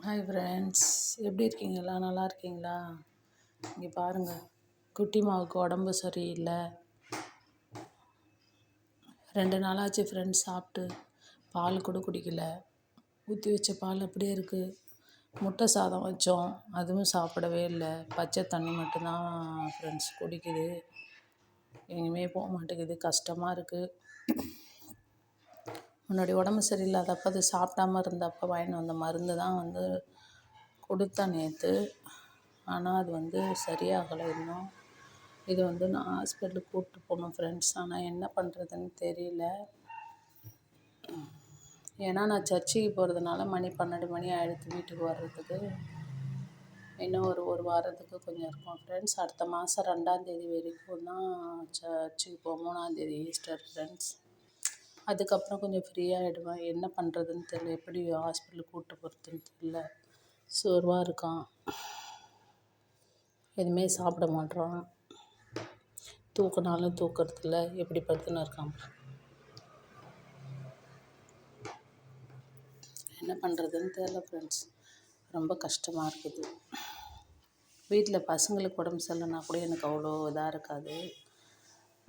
Hi friends, எப்படி இருக்கீங்களா? நல்லா இருக்கீங்களா? இங்கே பாருங்கள், குட்டி மாவுக்கு உடம்பு சரியில்லை. 2 நாளாச்சு ஃப்ரெண்ட்ஸ் சாப்பிட்டு. பால் கூட குடிக்கல. ஊற்றி வச்ச பால் அப்படியே இருக்குது. முட்டை சாதம் வச்சோம், அதுவும் சாப்பிடவே இல்லை. பச்சை தண்ணி மட்டும்தான் ஃப்ரெண்ட்ஸ் குடிக்குது. எங்கேயுமே போக மாட்டேங்குது. கஷ்டமாக இருக்குது. முன்னாடி உடம்பு சரியில்லாதப்போ அது சாப்பிடாம இருந்தப்போ வாங்கிட்டு வந்த மருந்து தான் கொடுத்தேன் நேற்று. ஆனால் அது சரியாகலை இன்னும். இது நான் ஹாஸ்பிட்டலுக்கு கூப்பிட்டு போகணும் ஃப்ரெண்ட்ஸ். ஆனால் என்ன பண்ணுறதுன்னு தெரியல. ஏன்னா நான் சர்ச்சுக்கு போகிறதுனால மணி 12 மணி ஆகிடுது வீட்டுக்கு வர்றதுக்கு. இன்னும் ஒரு வாரத்துக்கு கொஞ்சம் இருக்கும் ஃப்ரெண்ட்ஸ். அடுத்த மாதம் 2ஆந்தேதி வரைக்கும் தான் சர்ச்சுக்கு போவோம். 3ஆந்தேதி ஈஸ்டர் ஃப்ரெண்ட்ஸ். அதுக்கப்புறம் கொஞ்சம் ஃப்ரீயாகிடுவேன். என்ன பண்ணுறதுன்னு தெரியல, எப்படி ஹாஸ்பிட்டலுக்கு கூப்பிட்டு போகிறதுன்னு தெரியல. சோர்வாக இருக்கான், எதுவுமே சாப்பிட மாட்றான், தூக்கினாலும் தூக்கிறதில்ல, எப்படி படுத்துன்னு இருக்கான். என்ன பண்ணுறதுன்னு தெரியல ஃப்ரெண்ட்ஸ். ரொம்ப கஷ்டமாக இருக்குது. வீட்டில் பசங்களுக்கு உடம்பு சரியில்லைன்னா கூட எனக்கு அவ்வளோ இதாக இருக்காது.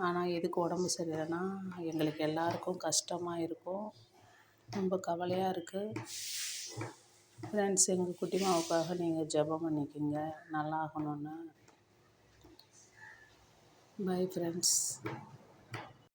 ஆனால் எதுக்கு உடம்பு சரியில்லைன்னா எங்களுக்கு எல்லாருக்கும் கஷ்டமாக இருக்கும். ரொம்ப கவலையாக இருக்குது ஃப்ரெண்ட்ஸ். எங்கள் குட்டி மாவுக்காக நீங்கள் ஜெபம் பண்ணிக்கிங்க, நல்லா ஆகணும்னு. Bye friends.